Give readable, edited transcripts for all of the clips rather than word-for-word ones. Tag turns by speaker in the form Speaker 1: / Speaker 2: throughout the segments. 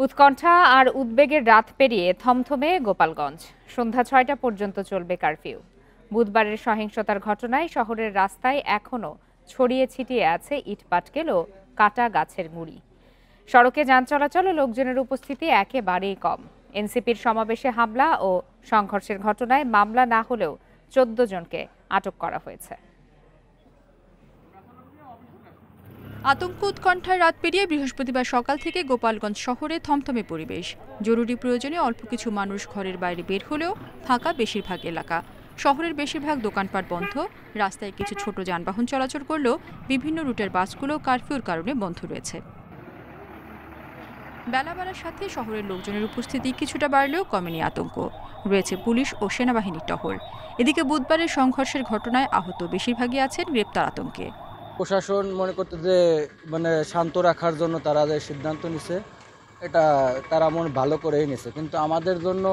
Speaker 1: উৎকণ্ঠা আর উদ্বেগের রাত পেরিয়ে থমথমে গোপালগঞ্জ। সন্ধ্যা ৬টা পর্যন্ত চলবে কারফিউ। বুধবারের সহিংসতার ঘটনায় শহরের রাস্তায় এখনো ছড়িয়ে ছিটিয়ে আছে ইটপাটকেল ও কাটা গাছের গুঁড়ি। সড়কে যান চলাচল ও লোকজনের উপস্থিতি একেবারেই কম। এনসিপির সমাবেশে হামলা ও সংঘর্ষের ঘটনায় মামলা না হলেও ১৪ জনকে আটক করা হয়েছে।
Speaker 2: আতঙ্ক উৎকণ্ঠার রাত পেরিয়ে বৃহস্পতিবার সকাল থেকে গোপালগঞ্জ শহরে থমথমে পরিবেশ। জরুরি প্রয়োজনে অল্প কিছু মানুষ ঘরের বাইরে বের হলেও ফাঁকা বেশিরভাগ এলাকা। শহরের বেশিরভাগ দোকানপাট বন্ধ, রাস্তায় কিছু ছোট যানবাহন চলাচল করলেও বিভিন্ন রুটের বাসগুলো কারফিউর কারণে বন্ধ রয়েছে। বেলা বাড়ার সাথে শহরের লোকজনের উপস্থিতি কিছুটা বাড়লেও কমেনি আতঙ্ক। রয়েছে পুলিশ ও সেনাবাহিনীর টহল। এদিকে বুধবারের সংঘর্ষের ঘটনায় আহত বেশিরভাগই আছেন গ্রেপ্তার আতঙ্কে।
Speaker 3: প্রশাসন মনে করতে যে শান্ত রাখার জন্য তারা যে সিদ্ধান্ত নিছে এটা তারা ভালো করেই নিছে, কিন্তু আমাদের জন্য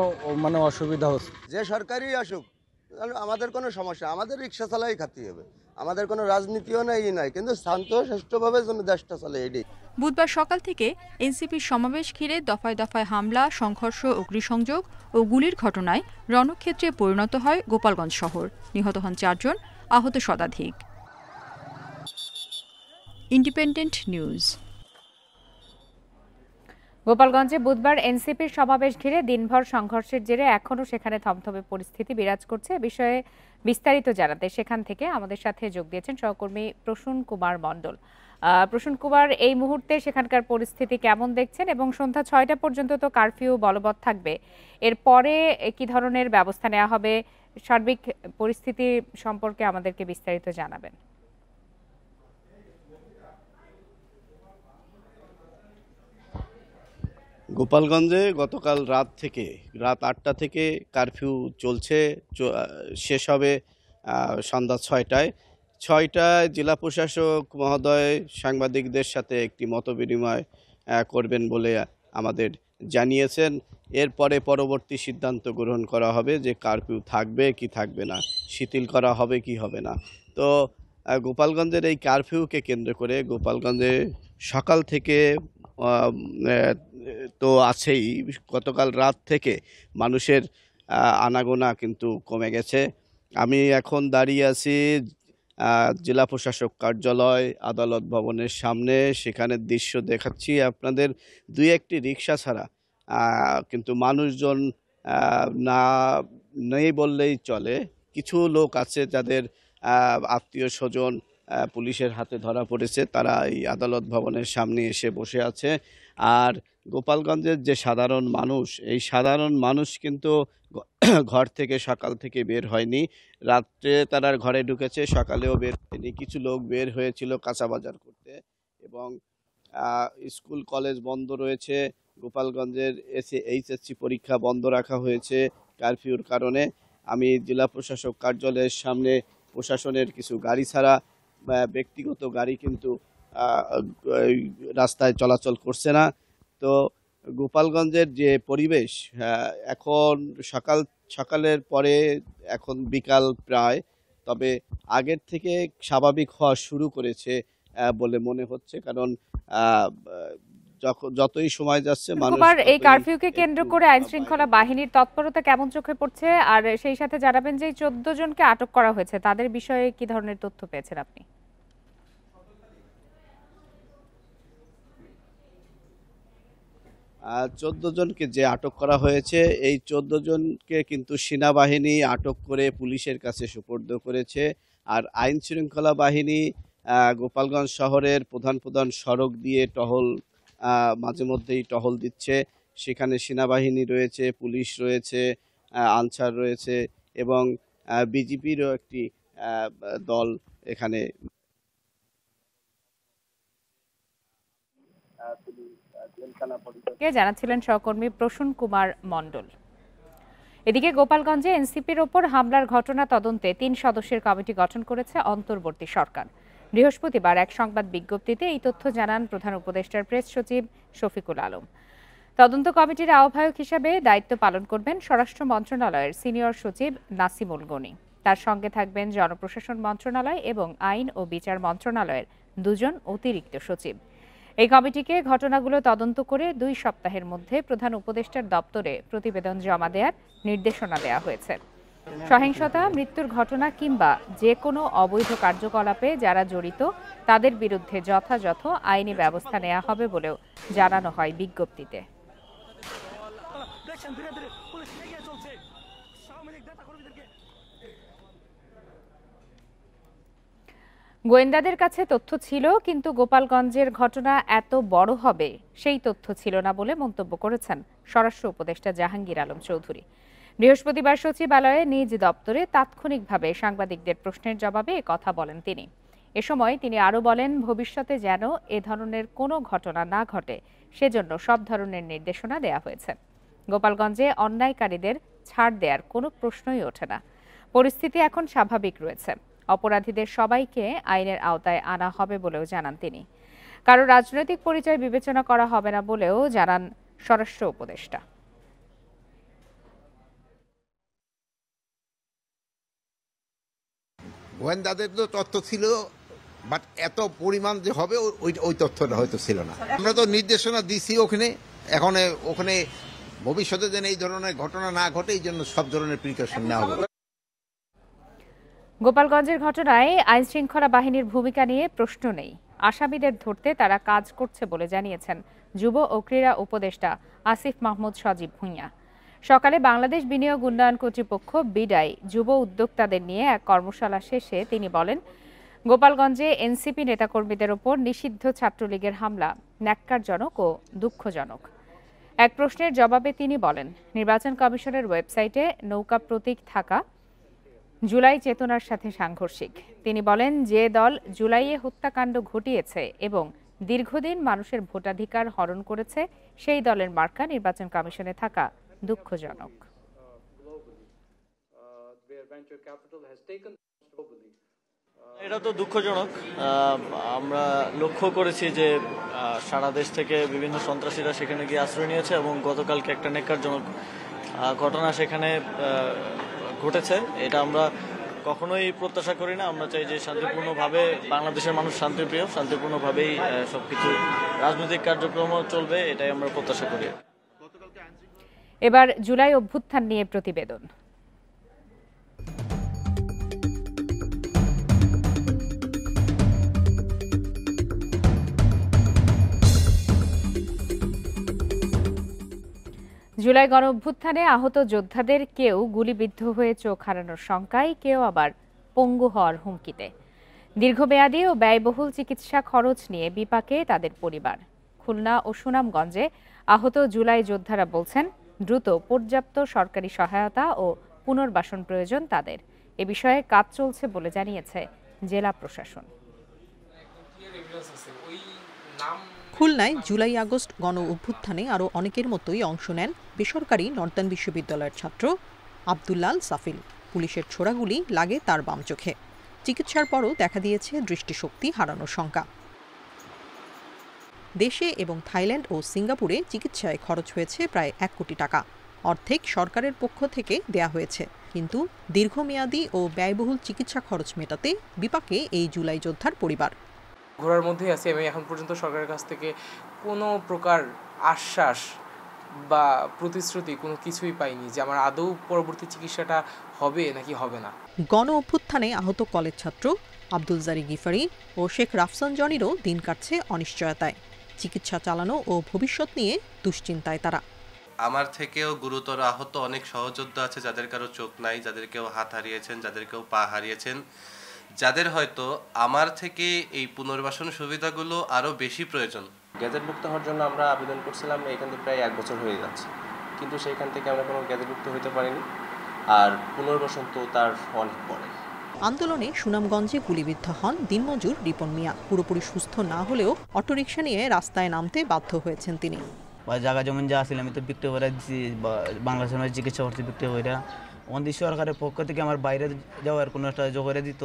Speaker 3: অসুবিধা হচ্ছে।
Speaker 4: যে সরকারই আসুক আমাদের কোনো সমস্যা, আমাদের রিক্সা চালাই খাতে হবে, আমাদের কোনো রাজনীতিও নাই, কিন্তু শান্ত সুষ্ঠুভাবে যেন দেশটা চলে এটাই।
Speaker 2: বুধবার সকাল থেকে এনসিপির সমাবেশ ঘিরে দফায় দফায় হামলা, সংঘর্ষ, অগ্নিসংযোগ ও গুলির ঘটনায় রণক্ষেত্রে পরিণত হয় গোপালগঞ্জ শহর। নিহত হন ৪ জন, আহত শতাধিক। Independent news.
Speaker 1: গোপালগঞ্জে বুধবার এনসিপির সমাবেশ ঘিরে দিনভর সংঘর্ষের জেরে এখনও সেখানে থমথমে পরিস্থিতি বিরাজ করছে। এ বিষয়ে বিস্তারিত জানাতে সেখান থেকে আমাদের সাথে যোগ দিয়েছেন সহকর্মী প্রসূন কুমার মণ্ডল। প্রসূন কুমার, এই মুহূর্তে সেখানকার পরিস্থিতি কেমন দেখছেন এবং সন্ধ্যা ৬টা পর্যন্ত তো কারফিউ বলবৎ থাকবে, এরপরে কি ধরনের ব্যবস্থা নেওয়া হবে? সার্বিক পরিস্থিতি সম্পর্কে আমাদেরকে বিস্তারিত জানাবেন।
Speaker 5: গোপালগঞ্জে গতকাল রাত ৮টা থেকে কারফিউ চলছে, শেষ হবে সন্ধ্যা ৬টায়। জেলা প্রশাসক মহোদয় সাংবাদিকদের সাথে একটি মতবিনিময় করবেন বলে আমাদের জানিয়েছেন। এরপরে পরবর্তী সিদ্ধান্ত গ্রহণ করা হবে যে কারফিউ থাকবে কি থাকবে না, শিথিল করা হবে কি হবে না। তো গোপালগঞ্জের এই কারফিউকে কেন্দ্র করে গোপালগঞ্জে সকাল থেকে তো আছেই, গতকাল রাত থেকে মানুষের আনাগোনা কিন্তু কমে গেছে। আমি এখন দাঁড়িয়ে আছি জেলা প্রশাসক কার্যালয় আদালত ভবনের সামনে। সেখানে দৃশ্য দেখাচ্ছি আপনাদের। দুই একটি রিক্সা ছাড়া কিন্তু মানুষজন নেই বললেই চলে। কিছু লোক আছে যাদের আত্মীয় স্বজন পুলিশের হাতে ধরা পড়েছে, তারা এই আদালত ভবনের সামনে এসে বসে আছে। আর গোপালগঞ্জের যে সাধারণ মানুষ, এই সাধারণ মানুষ কিন্তু ঘর থেকে সকাল থেকে বের হয়নি। রাত্রে তারা ঘরে ঢুকেছে, সকালেও বের হয়নি। কিছু লোক বের হয়েছিল কাঁচা বাজার করতে, এবং স্কুল কলেজ বন্ধ রয়েছে। গোপালগঞ্জের এইচএসসি পরীক্ষা বন্ধ রাখা হয়েছে কারফিউর কারণে। আমি জেলা প্রশাসক কার্যালয়ের সামনে প্রশাসনের কিছু গাড়ি ছাড়া ব্যক্তিগত গাড়ি কিন্তু রাস্তায় চলাচল করছে না। তো গোপালগঞ্জের যে পরিবেশ, এখন সকালের পরে এখন বিকাল প্রায়, তবে আগের থেকে স্বাভাবিক হওয়া শুরু করেছে বলে মনে হচ্ছে, কারণ যতই সময় যাচ্ছে
Speaker 1: এই কারফিউকে কেন্দ্র করে আইন শৃঙ্খলা বাহিনীর তৎপরতা কেমন চোখে পড়ছে, আর সেই সাথে জানাবেন যে ১৪ জনকে আটক করা হয়েছে তাদের বিষয়ে কি ধরনের তথ্য পেয়েছেন আপনি?
Speaker 5: ১৪ জনকে যে আটক করা হয়েছে, এই ১৪ জনকে কিন্তু সেনাবাহিনী আটক করে পুলিশের কাছে সুপর্দ করেছে। আর আইন শৃঙ্খলা বাহিনী গোপালগঞ্জ শহরের প্রধান সড়ক দিয়ে মাঝে মধ্যেই টহল দিচ্ছে। সেখানে সেনাবাহিনী রয়েছে, পুলিশ রয়েছে, আনসার রয়েছে, এবং বিজিপিরও একটি দল এখানে
Speaker 1: জানাচ্ছিলেন সহকর্মী প্রসূন কুমার মণ্ডল। এদিকে গোপালগঞ্জে এনসিপির ওপর হামলার ঘটনা তদন্তে ৩ সদস্যের কমিটি গঠন করেছে অন্তর্বর্তী সরকার। বৃহস্পতিবার এক সংবাদ বিজ্ঞপ্তিতে এই তথ্য জানান প্রধান উপদেষ্টার প্রেস সচিব শফিকুল আলম। তদন্ত কমিটির আহ্বায়ক হিসেবে দায়িত্ব পালন করবেন স্বরাষ্ট্র মন্ত্রণালয়ের সিনিয়র সচিব নাসিমুল গনি। তার সঙ্গে থাকবেন জনপ্রশাসন মন্ত্রণালয় এবং আইন ও বিচার মন্ত্রণালয়ের 2 জন অতিরিক্ত সচিব। এই কমিটিকে ঘটনাগুলো তদন্ত করে 2 সপ্তাহের মধ্যে প্রধান উপদেষ্টার দপ্তরে প্রতিবেদন জমা দেওয়ার নির্দেশনা দেওয়া হয়েছে। সহিংসতা, মৃত্যুর ঘটনা কিংবা যে কোনো অবৈধ কার্যকলাপে যারা জড়িত তাদের বিরুদ্ধে যথাযথ আইনি ব্যবস্থা নেওয়া হবে বলেও জানানো হয় বিজ্ঞপ্তিতে। গোয়েন্দাদের কাছে তথ্য ছিল, কিন্তু গোপালগঞ্জের ঘটনা এত বড় হবে সেই তথ্য ছিল না বলে মন্তব্য করেছেন স্বরাষ্ট্র উপদেষ্টা জাহাঙ্গীর আলম চৌধুরী। বৃহস্পতিবার সচিবালয়ে নিজ দপ্তরে তাৎক্ষণিকভাবে সাংবাদিকদের প্রশ্নের জবাবে কথা বলেন তিনি। এ সময় তিনি আরও বলেন, ভবিষ্যতে যেন এ ধরনের কোনো ঘটনা না ঘটে সেজন্য সব ধরনের নির্দেশনা দেওয়া হয়েছে। গোপালগঞ্জে অন্যায়কারীদের ছাড় দেওয়ার কোনো প্রশ্নই ওঠে না। পরিস্থিতি এখন স্বাভাবিক রয়েছে। অপরাধীদের সবাইকে আইনের আওতায় আনা হবে বলেও জানান তিনি। কারো রাজনৈতিক পরিচয় বিবেচনা করা হবে না বলেও জানান স্বরাষ্ট্র উপদেষ্টা।
Speaker 6: গোয়েন্দাদের তো তথ্য ছিল, বাট এত পরিমাণ যে হবে ওই তথ্যটা হয়তো ছিল না। আমরা তো নির্দেশনা দিছি ওখানে ভবিষ্যতে যেন এই ধরনের ঘটনা না ঘটে এই জন্য সব ধরনের প্রিকশন নেওয়া হবে।
Speaker 1: গোপালগঞ্জের ঘটনায় আইন শৃঙ্খলা বাহিনীর ভূমিকা নিয়ে প্রশ্ন নেই। আসামিদের ধরতে তারা কাজ করছে বলে জানিয়েছেন যুব ও ক্রীড়া উপদেষ্টা আসিফ মাহমুদ সজীব ভুঁইয়া। সকালে বাংলাদেশ বিনিয়োগ উন্নয়ন কর্তৃপক্ষ বিডাই যুব উদ্যোক্তাদের নিয়ে এক কর্মশালা শেষে তিনি বলেন, গোপালগঞ্জে এনসিপি নেতাকর্মীদের ওপর নিষিদ্ধ ছাত্রলীগের হামলা ন্যাক্কারজনক ও দুঃখজনক। এক প্রশ্নের জবাবে তিনি বলেন, নির্বাচন কমিশনের ওয়েবসাইটে নৌকা প্রতীক থাকা জুলাই চেতনার সাথে সাংঘর্ষিক। তিনি বলেন, যে দল জুলাইয়ে হত্যাকাণ্ড ঘটিয়েছে এবং দীর্ঘদিন মানুষের ভোটাধিকার হরণ করেছে সেই দলের মার্কা নির্বাচন কমিশনে থাকা দুঃখজনক।
Speaker 7: এটা তো দুঃখজনক। আমরা লক্ষ্য করেছি যে সারা দেশ থেকে বিভিন্ন সন্ত্রাসীরা সেখানে গিয়ে আশ্রয় নিয়েছে এবং গতকালকে একটা ন্যাক্কারজনক ঘটনা সেখানে ঘটেছে। এটা আমরা কখনোই প্রত্যাশা করি না। আমরা চাই যে শান্তিপূর্ণভাবে, বাংলাদেশের মানুষ শান্তিপ্রিয়, শান্তিপূর্ণভাবেই সবকিছু রাজনৈতিক কার্যক্রমও চলবে, এটাই আমরা প্রত্যাশা করি।
Speaker 1: এবার জুলাই অভ্যুত্থান নিয়ে প্রতিবেদন। জুলাই গণ অভ্যুত্থানে আহত যোদ্ধাদের কেউ গুলিবিদ্ধ হয়ে চোখ হারানোর শঙ্কায়, কেউ আবার পঙ্গু হওয়ার হুমকিতে। দীর্ঘমেয়াদী ও ব্যয়বহুল চিকিৎসা খরচ নিয়ে বিপাকে তাদের পরিবার। খুলনা ও সুনামগঞ্জে আহত জুলাই যোদ্ধারা বলছেন, দ্রুত পর্যাপ্ত সরকারি সহায়তা ও পুনর্বাসন প্রয়োজন তাদের। এ বিষয়ে কাজ চলছে বলে জানিয়েছে জেলা প্রশাসন।
Speaker 8: খুলনায় জুলাই আগস্ট গণ অভ্যুত্থানে আরও অনেকের মতোই অংশ নেন বেসরকারি নর্দার্ন বিশ্ববিদ্যালয়ের ছাত্র আব্দুল্লাল সাফিল। পুলিশের ছোড়াগুলি লাগে তার বাম চোখে। চিকিৎসার পরও দেখা দিয়েছে দৃষ্টিশক্তি হারানোর শঙ্কা। দেশে এবং থাইল্যান্ড ও সিঙ্গাপুরে চিকিৎসায় খরচ হয়েছে প্রায় 1 কোটি টাকা। অর্ধেক সরকারের পক্ষ থেকে দেয়া হয়েছে, কিন্তু দীর্ঘমেয়াদী ও ব্যয়বহুল চিকিৎসা খরচ মেটাতে বিপাকে এই জুলাই যোদ্ধার পরিবার।
Speaker 9: ঘোরার মধ্যেই আছি। আমি এখন পর্যন্ত সরকারের কাছ থেকে কোনো প্রকার আশ্বাস বা প্রতিশ্রুতি কোনো কিছুই পাইনি যে আমার আদৌ পরবর্তী চিকিৎসাটা হবে নাকি হবে না।
Speaker 8: গণ অভ্যুত্থানে আহত কলেজ ছাত্র আব্দুল জারি গিফারি ও শেখ রাফসান জনিরও দিন কাটছে অনিশ্চয়তায়। চিকিৎসা চালানো ও ভবিষ্যৎ নিয়ে দুশ্চিন্তায় তারা।
Speaker 10: আমার থেকেও গুরুতর আহত অনেক সহযোদ্ধা আছে, যাদের কারো চোখ নাই, যাদের কেউ হাত হারিয়েছেন, যাদের কেউ পা হারিয়েছেন, যাদের হয়তো আমার থেকে এই পুনর্বাসন সুবিধাগুলো আরও বেশি প্রয়োজন।
Speaker 11: গ্যাজেটভুক্ত হওয়ার জন্য আমরা আবেদন করছিলাম, এখান থেকে প্রায় 1 বছর হয়ে যাচ্ছে, কিন্তু সেইখান থেকে আমরা কোনো গ্যাজেটভুক্ত হতে পারিনি। আর পুনর্বাসন তো তার অনেক পরে।
Speaker 8: আন্দোলনে সুনামগঞ্জে গুলিবিদ্ধ হন দিনমজুর রিপন মিয়া। পুরোপুরি সুস্থ না হলেও অটোরিকশা নিয়ে রাস্তায় নামতে বাধ্য হয়েছেন তিনি।
Speaker 12: জায়গা জমিন যা আসলে আমি তো বিক্রি করে দিচ্ছি, বাংলাদেশের চিকিৎসা করতে বিক্রি করে। আমাদের সরকারের পক্ষ থেকে আমার বাইরে যাওয়ার কোনো একটা যোগ করে দিত,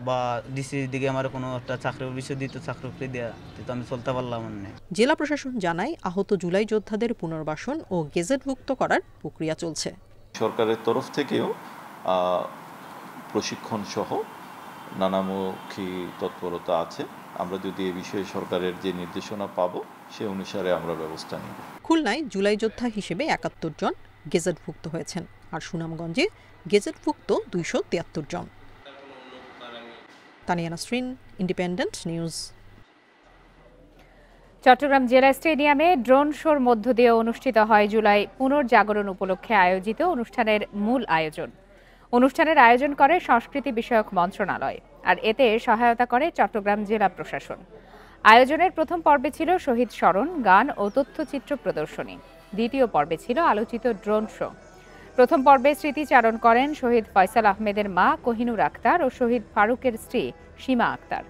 Speaker 12: বা ডিসির দিকে আমার কোনো একটা চাকরির বিষয় দিত, চাকরি দেওয়া, তো আমি চলতে পারলাম না।
Speaker 8: জেলা প্রশাসন জানায়, আহত জুলাই যোদ্ধাদের পুনর্বাসন ও গেজেটভুক্ত করার প্রক্রিয়া চলছে।
Speaker 13: সরকারের তরফ থেকেও প্রশিক্ষণ সহ নানামুখী তৎপরতা আছে। আমরা যদি এ বিষয়ে সরকারের যে নির্দেশনা পাবো সে অনুসারে আমরা ব্যবস্থা নিব।
Speaker 8: খুলনায় জুলাই যোদ্ধা হিসেবে ৭১ জন গেজেটভুক্ত হয়েছেন, আর সুনামগঞ্জে গেজেটভুক্ত ২৭৩ জন। Tania Nasrin, Independent News.
Speaker 1: চট্টগ্রাম জেলা স্টেডিয়ামে ড্রোন শোর মধ্য দিয়ে অনুষ্ঠিত হয় জুলাই পুনর্জাগরণ উপলক্ষে আয়োজিত অনুষ্ঠানের মূল আয়োজন। অনুষ্ঠানের আয়োজন করে সংস্কৃতি বিষয়ক মন্ত্রণালয়, আর এতে সহায়তা করে চট্টগ্রাম জেলা প্রশাসন। আয়োজনের প্রথম পর্বে ছিল শহীদ স্মরণ, গান ও তথ্যচিত্র প্রদর্শনী। দ্বিতীয় পর্বে ছিল আলোচিত ড্রোন শো। প্রথম পর্বে স্মৃতিচারণ করেন শহীদ ফয়সাল আহমেদের মা কোহিনুর আক্তার ও শহীদ ফারুকের স্ত্রী সীমা আক্তার।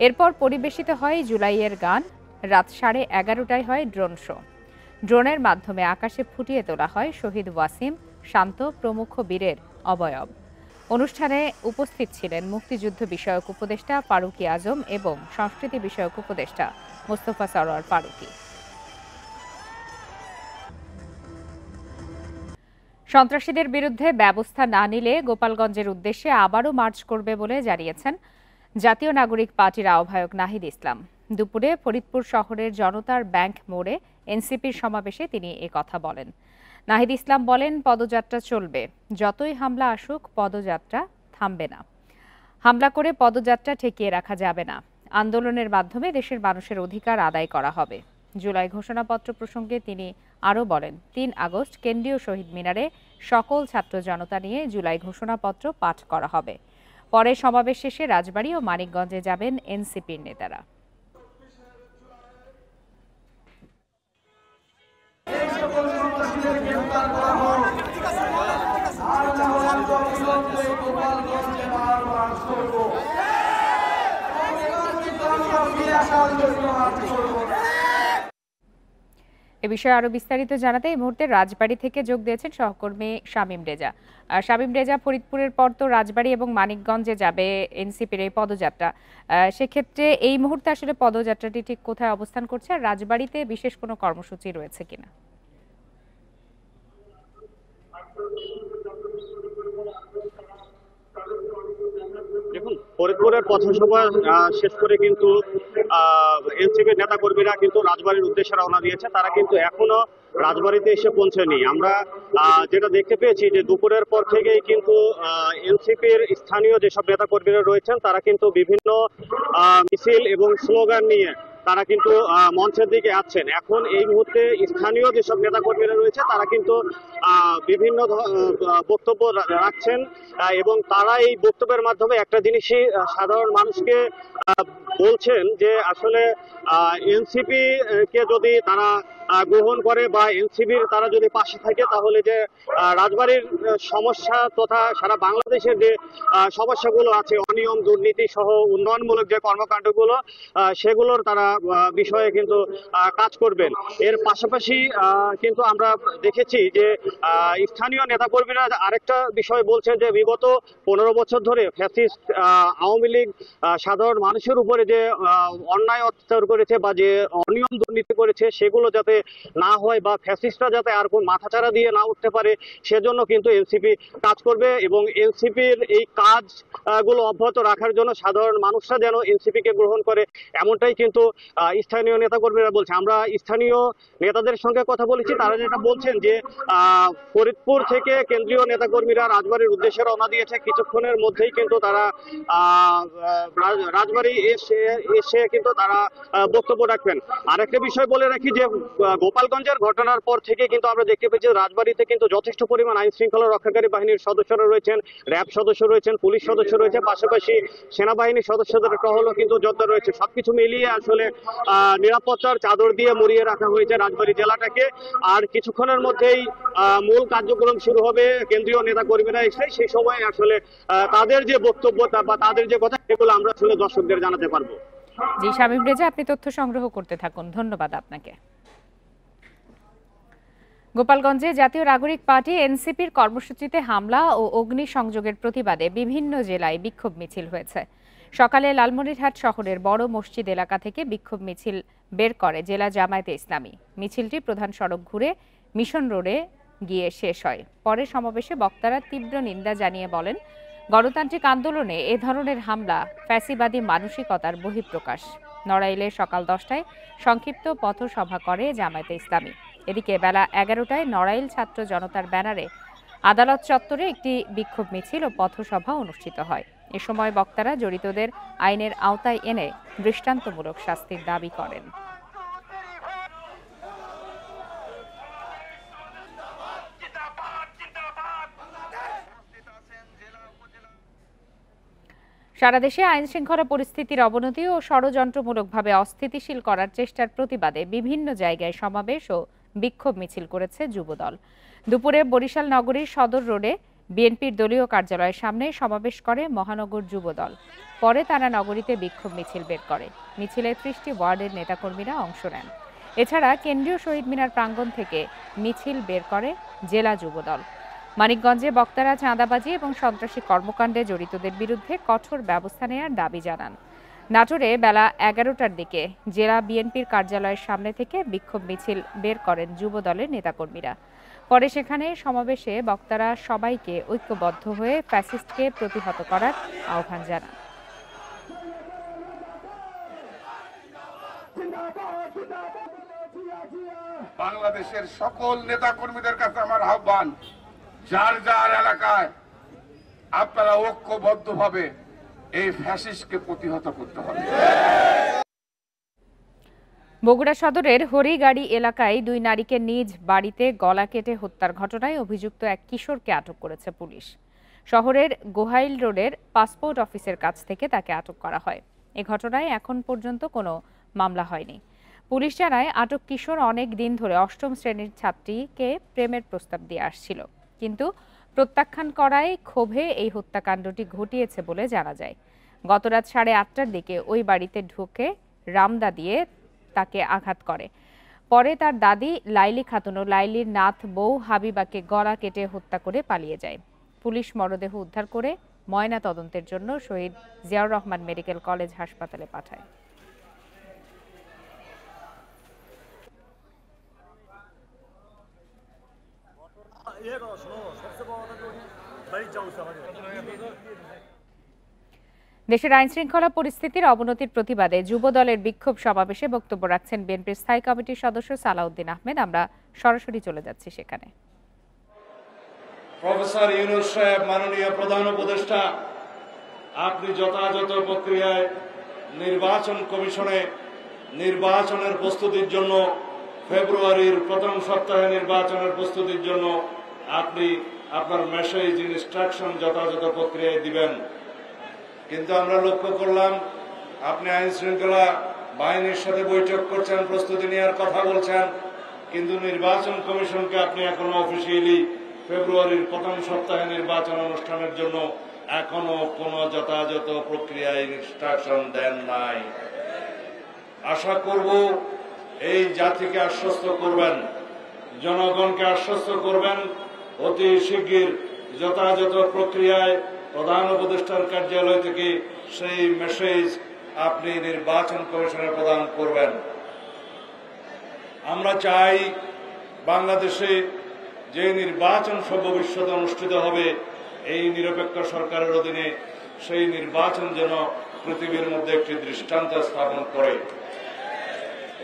Speaker 1: এরপর পরিবেশিত হয় জুলাইয়ের গান। রাত 11:30টায় হয় ড্রোন শো। ড্রোনের মাধ্যমে আকাশে ফুটিয়ে তোলা হয় শহীদ ওয়াসিম, শান্ত প্রমুখ বীরের অবয়ব। অনুষ্ঠানে উপস্থিত ছিলেন মুক্তিযুদ্ধ বিষয়ক উপদেষ্টা ফারুকী আজম এবং সংস্কৃতি বিষয়ক উপদেষ্টা মোস্তফা সরোয়ার ফারুকী। সন্ত্রাসীদের বিরুদ্ধে ব্যবস্থা না নিলে গোপালগঞ্জের উদ্দেশ্যে আবারও মার্চ করবে বলে জানিয়েছেন জাতীয় নাগরিক পার্টির আহ্বায়ক নাহিদ ইসলাম। দুপুরে ফরিদপুর শহরের জনতার ব্যাংক মোড়ে এনসিপির সমাবেশে তিনি কথা বলেন। নাহিদ ইসলাম বলেন, পদযাত্রা চলবে, যতই হামলা আসুক পদযাত্রা থামবে না। হামলা করে পদযাত্রা ঠেকিয়ে রাখা যাবে না। আন্দোলনের মাধ্যমে দেশের মানুষের অধিকার আদায় করা হবে। জুলাই ঘোষণাপত্র প্রসঙ্গে তিনি আরও বলেন, ৩ আগস্ট কেন্দ্রীয় শহীদ মিনারে সকল ছাত্র জনতা নিয়ে জুলাই ঘোষণাপত্র পাঠ করা হবে। পরে সমাবেশ শেষে রাজবাড়ী ও মানিকগঞ্জে যাবেন এনসিপির নেতারা। এ বিষয়ে আরো বিস্তারিত জানাতে এই মুহূর্তে রাজবাড়ী থেকে যোগ দিয়েছেন সহকর্মী শামীম রেজা। শামীম রেজা, ফরিদপুরের পর তো রাজবাড়ী এবং মানিকগঞ্জে যাবে এনসিপির এই পদযাত্রা। সেক্ষেত্রে এই মুহূর্তে আসলে পদযাত্রাটি ঠিক কোথায় অবস্থান করছে, আর রাজবাড়ীতে বিশেষ কোনো কর্মসূচি রয়েছে কিনা?
Speaker 14: দেখুন, ফরিদপুরের পথসভা শেষ করে কিন্তু এনসিপির নেতা কর্মীরা কিন্তু রাজবাড়ির উদ্দেশ্যে রওনা দিয়েছে। তারা কিন্তু এখনো রাজবাড়িতে এসে পৌঁছেনি। আমরা যেটা দেখতে পেয়েছি যে দুপুরের পর থেকেই কিন্তু এনসিপির স্থানীয় যেসব নেতা কর্মীরা রয়েছেন তারা কিন্তু বিভিন্ন মিছিল এবং স্লোগান নিয়ে তারা কিন্তু মঞ্চের দিকে আসছেন। এখন এই মুহূর্তে স্থানীয় যেসব নেতাকর্মীরা রয়েছে তারা কিন্তু বিভিন্ন বক্তব্য রাখছেন এবং তারা এই বক্তব্যের মাধ্যমে একটা জিনিসই সাধারণ মানুষকে বলছেন যে আসলে এনসিপি কে যদি তারা গ্রহণ করে বা এনসিপির তারা যদি পাশে থাকে তাহলে যে রাজবাড়ির সমস্যা তথা সারা বাংলাদেশের যে সমস্যাগুলো আছে, অনিয়ম, দুর্নীতি সহ উন্নয়নমূলক যে কর্মকাণ্ডগুলো সেগুলোর তারা বিষয়ে কিন্তু কাজ করবেন। এর পাশাপাশি কিন্তু আমরা দেখেছি যে স্থানীয় নেতাকর্মীরা আরেকটা বিষয় বলছেন যে বিগত 15 বছর ধরে ফ্যাসিস্ট আওয়ামী লীগ সাধারণ মানুষের উপরে যে অন্যায় অত্যাচার করেছে বা যে অনিয়ম দুর্নীতি করেছে সেগুলো যাতে না হয় বা ফ্যাসিস্টরা যাতে আর কোন মাথাচাড়া দিয়ে না উঠতে পারে সেজন্য কিন্তু এনসিপি কাজ করবে এবং এনসিপির এই কাজগুলো অব্যাহত রাখার জন্য সাধারণ মানুষরা যেন এনসিপি কে গ্রহণ করে এমনটাই কিন্তু স্থানীয় নেতাকর্মীরা বলছে। আমরা স্থানীয় নেতাদের সঙ্গে কথা বলেছি, তারা যেটা বলছেন যে ফরিদপুর থেকে কেন্দ্রীয় নেতাকর্মীরা রাজবাড়ির উদ্দেশ্যে রওনা দিয়েছে। কিছুক্ষণের মধ্যেই কিন্তু তারা রাজবাড়ি এসে কিন্তু তারা বক্তব্য রাখবেন। আরেকটা বিষয় বলে রাখি যে গোপালগঞ্জের ঘটনার পর থেকে কিন্তু আমরা দেখতে পেয়েছি রাজবাড়িতে কিন্তু যথেষ্ট পরিমাণ আইন শৃঙ্খলা রক্ষাকারী বাহিনীর সদস্যরা রয়েছেন, র্যাব সদস্য রয়েছেন, পুলিশ সদস্য রয়েছে, পাশাপাশি সেনাবাহিনীর সদস্যদের টহলও কিন্তু জোরদার রয়েছে। সবকিছু মিলিয়ে আসলে নিরাপত্তার চাদর দিয়ে মুড়িয়ে রাখা হয়েছে রাজবাড়ী জেলাটাকে। আর কিছুক্ষণের মধ্যেই মূল কার্যক্রম শুরু হবে। কেন্দ্রীয় নেতা কর্মীরা এসে সেই সময় আসলে তাদের যে বক্তব্য বা তাদের যে কথা সেগুলো আমরা আসলে দর্শকদের জানাতে পারবো।
Speaker 1: জি শামীম রেজা, আপনি তথ্য সংগ্রহ করতে থাকুন, ধন্যবাদ আপনাকে। গোপালগঞ্জে জাতীয় নাগরিক পার্টি এনসিপির কর্মসূচিতে হামলা ও অগ্নিসংযোগের প্রতিবাদে বিভিন্ন জেলায় বিক্ষোভ মিছিল হয়েছে। সকালে লালমনিরহাট শহরের বড় মসজিদ এলাকা থেকে বিক্ষোভ মিছিল বের করে জেলা জামায়াতে ইসলামী। মিছিলটি প্রধান সড়ক ঘুরে মিশন রোডে গিয়ে শেষ হয়। পরে সমাবেশে বক্তারা তীব্র নিন্দা জানিয়ে বলেন, গণতান্ত্রিক আন্দোলনে এ ধরনের হামলা ফ্যাসিবাদী মানসিকতার বহিঃপ্রকাশ। নড়াইলে সকাল 10টায় সংক্ষিপ্ত পথসভা করে জামায়াতে ইসলামী। এদিকে বেলা 11টায় নড়াইল ছাত্র জনতার ব্যানারে আদালত চত্বরে একটি বিক্ষোভ মিছিল ও পথসভা অনুষ্ঠিত হয়। এ সময় বক্তারা জড়িতদের আইনের আওতায় এনে দৃষ্টান্তমূলক শাস্তির দাবি করেন। সারা দেশে আইন শৃঙ্খলা পরিস্থিতির অবনতি ও ষড়যন্ত্রমূলকভাবে অস্থিতিশীল করার চেষ্টার প্রতিবাদে বিভিন্ন জায়গায় সমাবেশ ও বিক্ষোভ মিছিল করেছে যুবদল। দুপুরে বরিশাল নগরীর সদর রোডে বিএনপির দলীয় কার্যালয়ের সামনে সমাবেশ করে মহানগর যুবদল। পরে তারা নগরীতে বিক্ষোভ মিছিল বের করে। মিছিলে 30টি ওয়ার্ডের নেতাকর্মীরা অংশ নেন। এছাড়া কেন্দ্রীয় শহীদ মিনার প্রাঙ্গণ থেকে মিছিল বের করে জেলা যুবদল। মানিকগঞ্জে বক্তারা চাঁদাবাজি এবং সন্ত্রাসী কর্মকাণ্ডে জড়িতদের বিরুদ্ধে কঠোর ব্যবস্থা নেওয়ার দাবি জানান। নাটোরে বেলা 11টার দিকে জেলা বিএনপির কার্যালয়ের সামনে থেকে বিক্ষোভ মিছিল বের করেন যুবদলের নেতাকর্মীরা। পরে সেখানে সমাবেশে বক্তারা সবাইকে ঐক্যবদ্ধ হয়ে ফ্যাসিস্টকে প্রতিহত করার আহ্বান জানান।
Speaker 15: বাংলাদেশের সকল নেতাকর্মীদের কাছে আমার আহ্বান, যার যার এলাকায় আপনারা ঐক্যবদ্ধভাবে এই ফ্যাসিস্টকে প্রতিহত করতে হবে।
Speaker 1: বগুড়া সদরের হরিগাড়ি এলাকায় 2 নারীকে নিজ বাড়িতে গলা কেটে হত্যার ঘটনায় অভিযুক্ত এক কিশোরকে আটক করেছে পুলিশ। শহরের গোহাইল রোডের পাসপোর্ট অফিসের কাছ থেকে তাকে আটক করা হয়। এ ঘটনায় এখন পর্যন্ত কোনো মামলা হয়নি। পুলিশ জানায় আটক কিশোর অনেক দিন ধরে 8ম শ্রেণীর ছাত্রীকে প্রেমের প্রস্তাব দিয়ে আসছিল, কিন্তু প্রত্যাখ্যান করায় ক্ষোভে এই হত্যাকাণ্ডটি ঘটিয়েছে বলে জানা যায়। গতরাত 8:30টার দিকে ওই বাড়িতে ঢুকে রামদা দিয়ে তাকে আঘাত করে। পরে তার দাদি লাইলি খাতুন ও লাইলির নাথ বউ হাবিবাকে গলা কেটে হত্যা করে পালিয়ে যায়। পুলিশ মরদেহ উদ্ধার করে ময়না তদন্তের জন্য শহীদ জিয়াউর রহমান মেডিকেল কলেজ হাসপাতালে পাঠায়। দেশের আইন শৃঙ্খলা পরিস্থিতির অবনতির প্রতিবাদে যুবদলের বিক্ষোভ সমাবেশে বক্তব্য রাখছেন বিএনপির স্থায়ী কমিটির সদস্য সালাউদ্দিন আহমেদ। আমরা সরাসরি চলে যাচ্ছি সেখানে।
Speaker 16: প্রফেসর ইউনূস সাহেব, মাননীয় প্রধান উপদেষ্টা, আপনি যথাযথ প্রক্রিয়ায় নির্বাচন কমিশনে নির্বাচনের প্রস্তুতির জন্য ফেব্রুয়ারির প্রথম সপ্তাহে নির্বাচনের প্রস্তুতির জন্য আপনি আপনার মেসেজ ইনস্ট্রাকশন যথাযথ প্রক্রিয়ায় দিবেন। কিন্তু আমরা লক্ষ্য করলাম আপনি আইন শৃঙ্খলা বাহিনীর সাথে বৈঠক করছেন, প্রস্তুতি নেওয়ার কথা বলছেন, কিন্তু নির্বাচন কমিশনকে আপনি এখনো অফিসিয়ালি ফেব্রুয়ারির প্রথম সপ্তাহে নির্বাচন অনুষ্ঠানের জন্য এখনো কোনো যথাযথ প্রক্রিয়ায় ইনস্ট্রাকশন দেন নাই। আশা করব এই জাতিকে আশ্বস্ত করবেন, জনগণকে আশ্বস্ত করবেন, অতি শিগগির যথাযথ প্রক্রিয়ায় প্রধান উপদেষ্টার কার্যালয় থেকে সেই মেসেজ আপনি নির্বাচন কমিশনে প্রদান করবেন। আমরা চাই বাংলাদেশে যে নির্বাচন সর্ববিশ্বতে অনুষ্ঠিত হবে এই নিরপেক্ষ সরকারের অধীনে, সেই নির্বাচন যেন পৃথিবীর মধ্যে একটি দৃষ্টান্ত স্থাপন করে।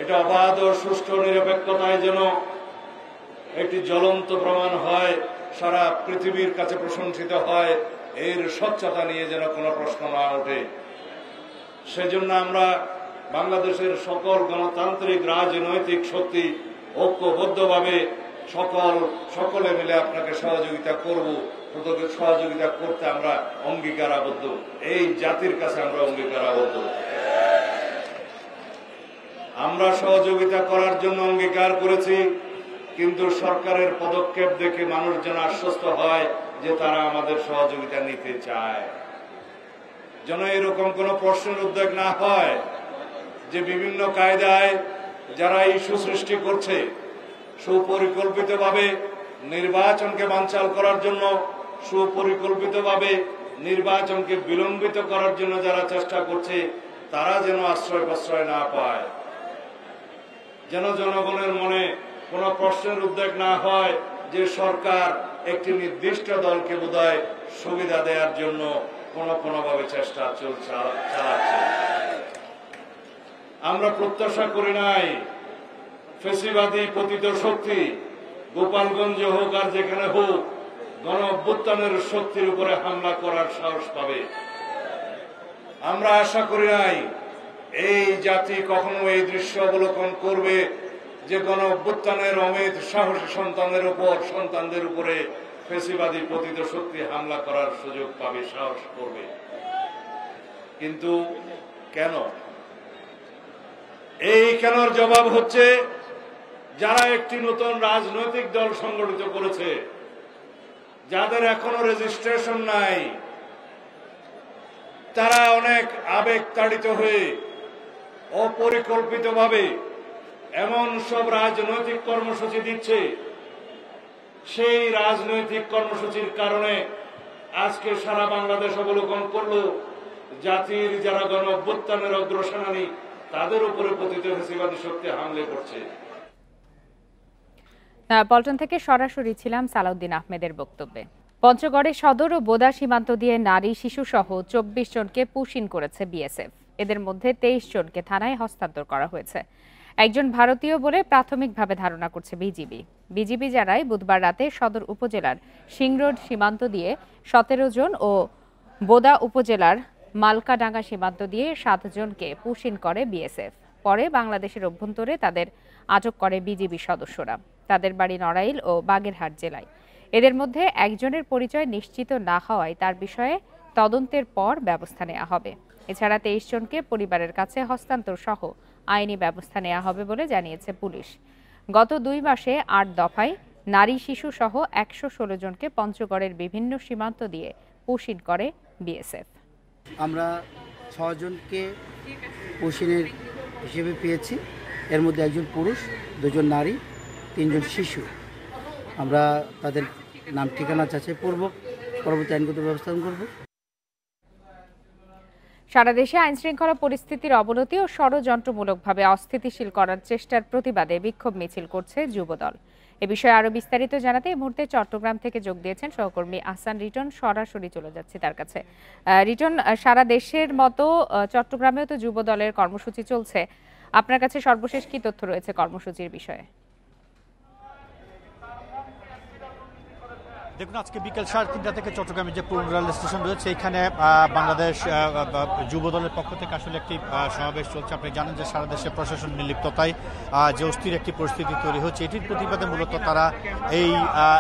Speaker 16: এটা অবাধ ও সুষ্ঠু নিরপেক্ষতায় যেন একটি জ্বলন্ত প্রমাণ হয়, সারা পৃথিবীর কাছে প্রশংসিত হয়, এর স্বচ্ছতা নিয়ে যেন কোনো প্রশ্ন না ওঠে। সেজন্য আমরা বাংলাদেশের সকল গণতান্ত্রিক রাজনৈতিক শক্তি ঐক্যবদ্ধভাবে সকলে মিলে আপনাকে সহযোগিতা করব, সহযোগিতা করতে আমরা অঙ্গীকারাবদ্ধ, এই জাতির কাছে আমরা অঙ্গীকারাবদ্ধ। আমরা সহযোগিতা করার জন্য অঙ্গীকার করেছি, কিন্তু সরকারের পদক্ষেপ দেখে মানুষ যেন আশ্বস্ত হয় যে তারা আমাদের সহযোগিতা নিতে চায়। যেন এরকম কোনো প্রশ্নের উদ্বেগ না হয় যে বিভিন্ন কায়দায় যারা ইস্যু সৃষ্টি করছে, সুপরিকল্পিতভাবে নির্বাচনকে বানচাল করার জন্য, সুপরিকল্পিতভাবে নির্বাচনকে বিলম্বিত করার জন্য যারা চেষ্টা করছে, তারা যেন আশ্রয় প্রশ্রয় না পায়। যেন জনগণের মনে কোনো প্রশ্নের উদ্বেগ না হয় যে সরকার একটি নির্দিষ্ট দলকে বোধহয় সুবিধা দেওয়ার জন্য কোনোভাবে চেষ্টা চালাচ্ছে। আমরা প্রত্যাশা করি নাই ফেসিবাদী পতিত শক্তি গোপালগঞ্জে হোক আর যেখানে হোক গণ অভ্যুত্থানের শক্তির উপরে হামলা করার সাহস পাবে। আমরা আশা করি নাই এই জাতি কখনো এই দৃশ্য অবলোকন করবে যে গণ অভ্যুত্থানের অমিত সাহসী সন্তানদের উপরে ফেসিবাদী পতিত শক্তি হামলা করার সুযোগ পাবে, সাহস করবে। কিন্তু কেন? এই কেনর জবাব হচ্ছে যারা একটি নতুন রাজনৈতিক দল সংগঠিত করেছে, যাদের এখনো রেজিস্ট্রেশন নাই, তারা অনেক আবেগ তাড়িত হয়ে অপরিকল্পিতভাবে এমন সব রাজনৈতিক কর্মসূচি দিচ্ছে, সেই রাজনৈতিক কর্মসূচির কারণে আজকে সারা বাংলাদেশ অবলোকন করলো জাতির যারা গণ অভ্যুত্থানের অগ্রসেনানী তাদের উপরে পতিত ফ্যাসিবাদী শক্তি হামলে করছে।
Speaker 1: পল্টন থেকে সরাসরি ছিলাম সালাউদ্দিন আহমেদের বক্তব্যে। পঞ্চগড়ে সদর ও বোদা সীমান্ত দিয়ে নারী শিশু সহ 24 জনকে পুশিন করেছে বিএসএফ। এদের মধ্যে 23 জনকে থানায় হস্তান্তর করা হয়েছে। একজন ভারতীয় বলে প্রাথমিকভাবে ধারণা করছে বিজিবি জানায় বুধবার রাতে সদর উপজেলার সিংরোড সীমান্ত দিয়ে 17 জন ও বোদা উপজেলার মালকাডাঙ্গা সীমান্ত দিয়ে 7 জনকে পুশিন করে বিএসএফ। পরে বাংলাদেশের অভ্যন্তরে তাদের আটক করে বিজিবি সদস্যরা। তাদের বাড়ি নড়াইল ও বাগেরহাট জেলায়। এদের মধ্যে একজনের পরিচয় নিশ্চিত না হওয়ায় তার বিষয়ে তদন্তের পর ব্যবস্থা নেওয়া হবে। এছাড়া 23 জনকে পরিবারের কাছে হস্তান্তর সহ আইনি ব্যবস্থা নেওয়া হবে বলে জানিয়েছে পুলিশ। গত 2 মাসে 8 দফায় নারী শিশু সহ 116 জনকে পঞ্চগড়ের বিভিন্ন সীমান্ত দিয়ে পুশিন করে বিএসএফ।
Speaker 17: আমরা 6 জনকে পুশিনের হিসেবে পেয়েছি। এর মধ্যে 1 জন পুরুষ, 2 জন নারী, 3 জন শিশু। আমরা তাদের নাম ঠিকানা যাচাই করব, পরবর্তী আইনগত ব্যবস্থা করব।
Speaker 1: সারা দেশে আইনশৃঙ্খলা পরিস্থিতির অবনতি ও ষড়যন্ত্রমূলকভাবে অস্থিতিশীল করার চেষ্টার প্রতিবাদে বিক্ষোভ মিছিল করছে যুবদল। এ বিষয়ে আরো বিস্তারিত জানাতে এই মুহূর্তে চট্টগ্রাম থেকে যোগ দিয়েছেন সহকর্মী আহসান রিটন। সরাসরি চলে যাচ্ছি তার কাছে। রিটন, সারা দেশের মতো চট্টগ্রামেও তো যুবদলের কর্মসূচি চলছে। আপনার কাছে সর্বশেষ কি তথ্য রয়েছে কর্মসূচির বিষয়ে?
Speaker 18: দেখুন, আজকে বিকেল 3:30 থেকে চট্টগ্রামের যে পুরনো রেল স্টেশন রয়েছে এখানে বাংলাদেশ যুবদলের পক্ষ থেকে আসলে একটি সমাবেশ চলছে। আপনি জানেন যে সারা দেশে প্রশাসন নির্লিপ্ততায় যে অস্থির একটি পরিস্থিতি তৈরি হচ্ছে, এটির প্রতিবাদে মূলত তারা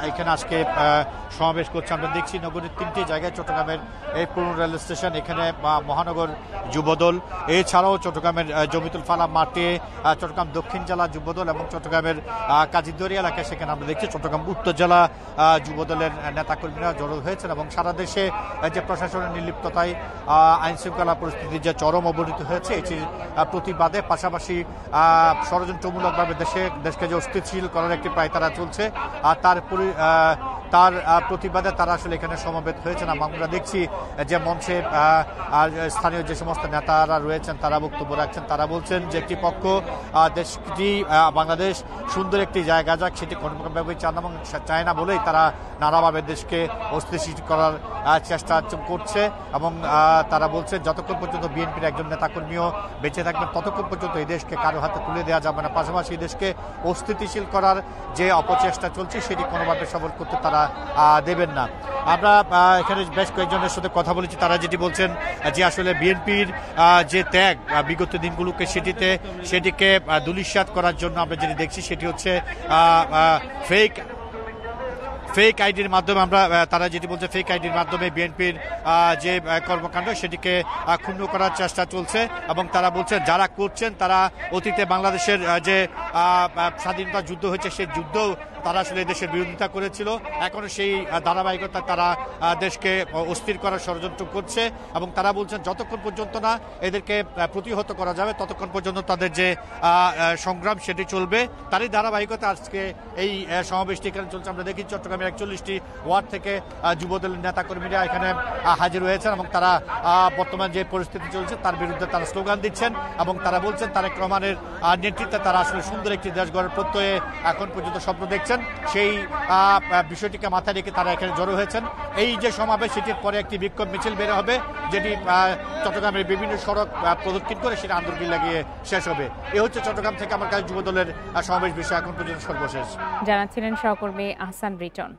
Speaker 18: এখানে আজকে সমাবেশ করছে। আমরা দেখছি নগরীর 3টি জায়গায় চট্টগ্রামের এই পুরনো রেল স্টেশন, এখানে মহানগর যুবদল, এছাড়াও চট্টগ্রামের জমিতুল ফালা মাঠে চট্টগ্রাম দক্ষিণ জেলা যুবদল এবং চট্টগ্রামের কাজীদড়ি এলাকায় সেখানে আমরা দেখছি চট্টগ্রাম উত্তর জেলা যুবদলের নেতাকর্মীরা জড়ো হয়েছেন। এবং সারা দেশে যে প্রশাসনের নির্লিপ্ততায় আইন শৃঙ্খলা পরিস্থিতির যে চরম অবনতি হয়েছে এটির প্রতিবাদে পাশাপাশি ষড়যন্ত্রমূলকভাবে দেশকে যে অস্থিতিশীল করার একটি পায়তারা চলছে আর তার প্রতিবাদে তারা আসলে এখানে সমবেত হয়েছেন। আমরা দেখছি যে মঞ্চে স্থানীয় যে সমস্ত নেতারা রয়েছেন তারা বক্তব্য রাখছেন। তারা বলছেন যে একটি পক্ষ দেশটি বাংলাদেশ সুন্দর একটি জায়গা যাক সেটি কোনোভাবেই চায় না বলেই তারা নানাভাবে দেশকে অস্থিতিশীল করার চেষ্টা করছে। এবং তারা বলছে যতক্ষণ পর্যন্ত বিএনপির একজন নেতাকর্মীও বেঁচে থাকবেন ততক্ষণ পর্যন্ত এই দেশকে কারো হাতে তুলে দেওয়া যাবে না। পাশাপাশি দেশকে অস্থিতিশীল করার যে অপচেষ্টা চলছে সেটি কোনোভাবে সফল করতে তারা দেবেন না। আমরা এখানে বেশ কয়েকজনের সাথে কথা বলেছি, তারা যেটি বলছেন যে আসলে বিএনপির যে ত্যাগ বিগত দিনগুলোকে সেটিকে ধূলিসাৎ করার জন্য আমরা যেটি দেখছি সেটি হচ্ছে ফেক আইডির মাধ্যমে তারা যেটি বলছে ফেক আইডির মাধ্যমে বিএনপির যে কর্মকাণ্ড সেটিকে ক্ষুণ্ণ করার চেষ্টা চলছে। এবং তারা বলছেন যারা করছেন তারা অতীতে বাংলাদেশের যে স্বাধীনতা যুদ্ধ হয়েছে সেই যুদ্ধ তারা আসলে দেশের বিরোধিতা করেছিল, এখনো সেই ধারাবাহিকতা তারা দেশকে অস্থির করার ষড়যন্ত্র করছে। এবং তারা বলছেন যতক্ষণ পর্যন্ত না এদেরকে প্রতিহত করা যাবে ততক্ষণ পর্যন্ত তাদের যে সংগ্রাম সেটি চলবে। তারই ধারাবাহিকতা আজকে এই সমাবেশটি এখানে চলছে। আমরা দেখি চট্টগ্রামের 41টি ওয়ার্ড থেকে যুবদলের নেতাকর্মীরা এখানে হাজির হয়েছেন এবং তারা বর্তমান যে পরিস্থিতি চলছে তার বিরুদ্ধে তারা স্লোগান দিচ্ছেন এবং তারা বলছেন তারেক রহমানের নেতৃত্বে তারা আসলে সুন্দর একটি দেশ গড়ার প্রত্যয়ে এখন পর্যন্ত স্বপ্ন দেখছেন। করছেন সেই বিষয়টিকে মাথায় রেখে তারা এখানে জড়ো হয়েছেন। এই যে সমাবেশ সেটির পরে একটি বিক্ষোভ মিছিল বের হবে, যেটি চট্টগ্রামের বিভিন্ন সড়ক প্রদক্ষিণ করে সেটা আন্দরকিল্লা গিয়ে শেষ হবে। এ হচ্ছে চট্টগ্রাম থেকে আমার কাছে যুবদলের সমাবেশ বিষয় এখন পর্যন্ত সর্বশেষ।
Speaker 1: জানাচ্ছিলেন সহকর্মী আহসান রিটন।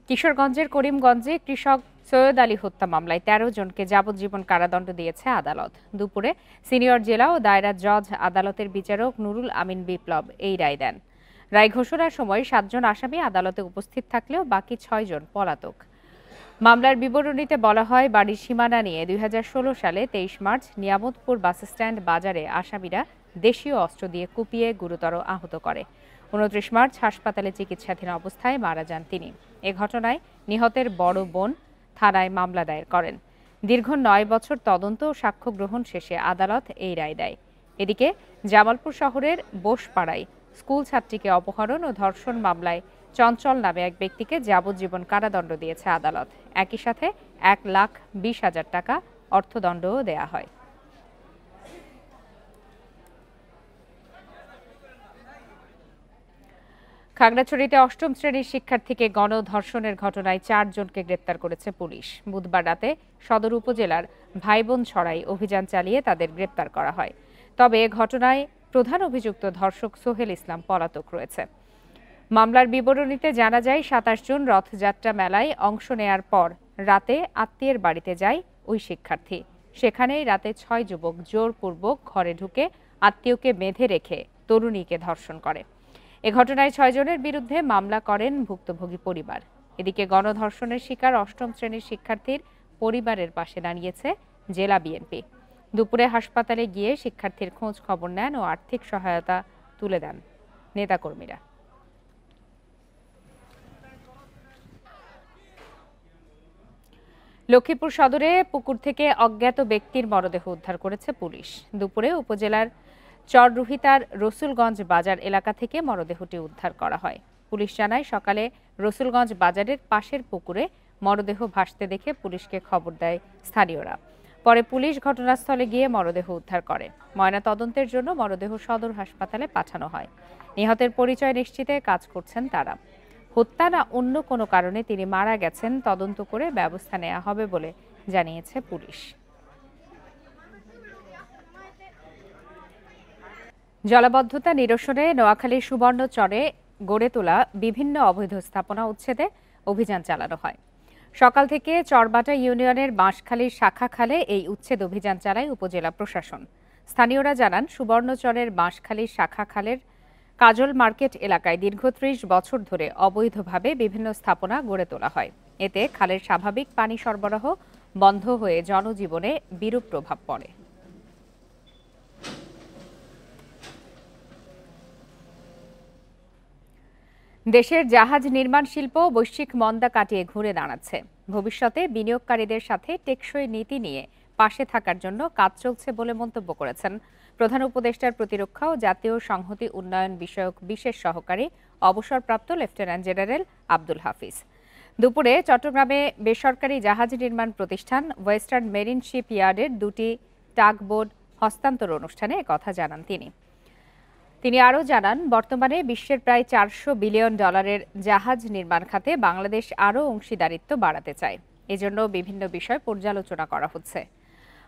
Speaker 1: কিশোরগঞ্জের করিমগঞ্জে কৃষক সৈয়দ আলী হত্যা মামলায় 13 জনকে যাবজ্জীবন কারাদণ্ড দিয়েছে আদালত। দুপুরে সিনিয়র জেলা ও দায়রা জজ আদালতের বিচারক নুরুল আমিন বিপ্লব এই রায় দেন। রায় ঘোষণার সময় 7 জন আসামি আদালতে উপস্থিত থাকলেও বাকি 6 জন পলাতক। মামলার বিবরণীতে বলা হয়, বাড়ির সীমানা নিয়ে 2016 সালে 23 মার্চ নিয়ামতপুর বাসস্ট্যান্ড বাজারে আসামিরা দেশীয় অস্ত্র দিয়ে কুপিয়ে গুরুতর আহত করে। 29 মার্চ হাসপাতালে চিকিৎসাধীন অবস্থায় মারা যান তিনি। এ ঘটনায় নিহতের বড় বোন থানায় মামলা দায়ের করেন। দীর্ঘ 9 বছর তদন্ত ও সাক্ষ্য গ্রহণ শেষে আদালত এই রায় দেয়। এদিকে জামালপুর শহরের বোসপাড়ায় স্কুল ছাত্রীকে অপহরণ ও ধর্ষণ মামলায় চঞ্চল নামে এক ব্যক্তিকে যাবজ্জীবন কারাদণ্ড দিয়েছে আদালত। একই সাথে 1,20,000 টাকা অর্থদণ্ডও দেয়া হয়। খাগড়াছড়িতে 8ম শ্রেণীর শিক্ষার্থীকে গণধর্ষণের ঘটনায় 4 জনকে গ্রেপ্তার করেছে পুলিশ। বুধবার রাতে সদর উপজেলার ভাইবোন ছড়াই অভিযান চালিয়ে তাদের গ্রেপ্তার করা হয়। তবে ঘটনায় প্রধান অভিযুক্ত ধর্ষক সোহেল ইসলাম পলাতক রয়েছে। মামলার বিবরণীতে জানা যায়, 27 জুন রথযাত্রা মেলায় অংশ নেয়ার পর রাতে আত্মীয়ের বাড়িতে যায় ওই শিক্ষার্থী। সেখানেই রাতে 6 যুবক জোরপূর্বক ঘরে ঢুকে আত্মীয়কে বেঁধে রেখে তরুণীকে ধর্ষণ করে। এ ঘটনায় 6 জনের বিরুদ্ধে মামলা করেন ভুক্তভোগী পরিবার। এদিকে গণধর্ষণের শিকার 8ম শ্রেণীর শিক্ষার্থীর পরিবারের পাশে দাঁড়িয়েছে জেলা বিএনপি। দুপুরে হাসপাতালে গিয়ে শিক্ষার্থীর খোঁজ খবর নেন ও আর্থিক সহায়তা তুলে দেন নেতাকর্মীরা। লক্ষ্মীপুর সদরে পুকুর থেকে অজ্ঞাত ব্যক্তির মরদেহ উদ্ধার করেছে পুলিশ। দুপুরে উপজেলার চররুহিতার রসুলগঞ্জ বাজার এলাকা থেকে মরদেহটি উদ্ধার করা হয়। পুলিশ জানায়, সকালে রসুলগঞ্জ বাজারের পাশের পুকুরে মরদেহ ভাসতে দেখে পুলিশকে খবর দেয় স্থানীয়রা। পরে পুলিশ ঘটনাস্থলে গিয়ে মরদেহ উদ্ধার করে। ময়না তদন্তের জন্য মরদেহ সদর হাসপাতালে পাঠানো হয়। নিহতের পরিচয় নিশ্চিতে কাজ করছেন তারা। হত্যা না অন্য কোনো কারণে তিনি মারা গেছেন তদন্ত করে ব্যবস্থা নেওয়া হবে বলে জানিয়েছে পুলিশ। জলাবদ্ধতা নিরসনে নোয়াখালীর সুবর্ণচরে গড়ে তোলা বিভিন্ন অবৈধ স্থাপনা উচ্ছেদে অভিযান চালানো হয়। সকাল থেকে চরবাটা ইউনিয়নের বাঁশখালীর শাখা খালে এই উচ্ছেদ অভিযান চালায় উপজেলা প্রশাসন। স্থানীয়রা জানান, সুবর্ণচরের বাঁশখালীর শাখা খালের কাজল মার্কেট এলাকায় দীর্ঘ 30 বছর ধরে অবৈধভাবে বিভিন্ন স্থাপনা গড়ে তোলা হয়। এতে খালের স্বাভাবিক পানি সরবরাহ বন্ধ হয়ে জনজীবনে বিরূপ প্রভাব পড়ে। দেশের জাহাজ নির্মাণ শিল্প বৈশ্বিক মন্দা কাটিয়ে ঘুরে দাঁড়াচ্ছে। ভবিষ্যতে বিনিয়োগকারীদের সাথে টেকসই নীতি নিয়ে পাশে থাকার জন্য কাজ চলছে বলে মন্তব্য করেছেন প্রধান উপদেষ্টার প্রতিরক্ষা ও জাতীয় সংহতি উন্নয়ন বিষয়ক বিশেষ সহকারী অবসরপ্রাপ্ত লেফটেন্যান্ট জেনারেল আব্দুল হাফিজ। দুপুরে চট্টগ্রামে বেসরকারি জাহাজ নির্মাণ প্রতিষ্ঠান ওয়েস্টার্ন মেরিন শিপ ইয়ার্ডের 2টি টাগবোট হস্তান্তর অনুষ্ঠানে একথা জানান তিনি আরও জানান, বর্তমানে বিশ্বের প্রায় $400 বিলিয়ন জাহাজ নির্মাণ খাতে বাংলাদেশ আরও অংশীদারিত্ব বাড়াতে চায়। এজন্য বিভিন্ন বিষয় পর্যালোচনা করা হচ্ছে।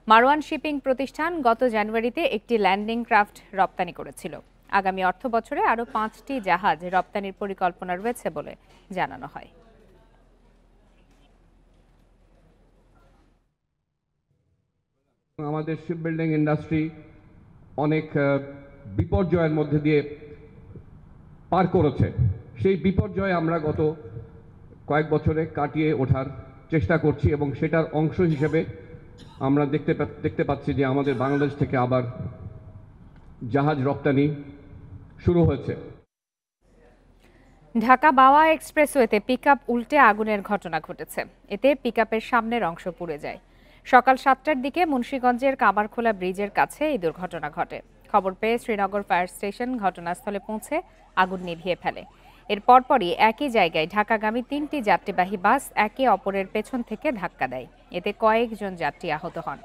Speaker 1: মারওয়ান শিপিং প্রতিষ্ঠান গত জানুয়ারিতে একটি ল্যান্ডিং ক্রাফট রপ্তানি করেছিল। আগামী অর্থবছরে আরও 5টি জাহাজ রপ্তানির পরিকল্পনা রয়েছে বলে জানানো হয়।
Speaker 19: আমাদের শিপ বিল্ডিং ইন্ডাস্ট্রি অনেক বিপর্যয়ের মধ্যে দিয়ে পার করেছে। সেই বিপর্যয় আমরা গত কয়েক বছরে কাটিয়ে ওঠার চেষ্টা করছি এবং সেটার অংশ হিসেবে আমরা দেখতে পাচ্ছি যে আমাদের বাংলাদেশ থেকে আবার জাহাজ রপ্তানি শুরু হয়েছে।
Speaker 1: ঢাকা বাওয়া এক্সপ্রেসওয়েতে পিকআপ উল্টে আগুনের ঘটনা ঘটেছে। এতে পিকআপের সামনের অংশ পুড়ে যায়। সকাল 7টার দিকে মুন্সিগঞ্জের কামারখোলা ব্রিজের কাছে এই দুর্ঘটনা ঘটে। খবর পেয়ে শ্রীনগর ফায়ার স্টেশন ঘটনাস্থলে পৌঁছে আগুন নিভিয়ে ফেলে। এর পরপরই একই জায়গায় ঢাকাগামী 3টি যাত্রীবাহী বাস একে অপরের পেছন থেকে ধাক্কা দেয়। এতে কয়েকজন যাত্রী আহত হন।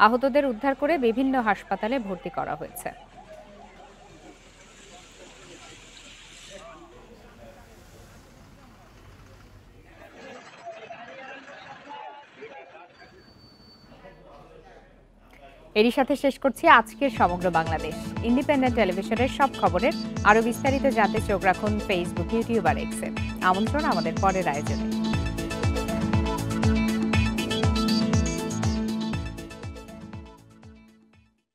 Speaker 1: আহতদের উদ্ধার করে বিভিন্ন হাসপাতালে ভর্তি করা হয়েছে। এরই সাথে শেষ করছি আজকের সমগ্র বাংলাদেশ। ইন্ডিপেন্ডেন্ট টেলিভিশনের সব খবরের আরো বিস্তারিত জানতে চোখ রাখুন ফেসবুক, ইউটিউব আর এক্সে। আমন্ত্রণ আমাদের পরের আয়োজনে।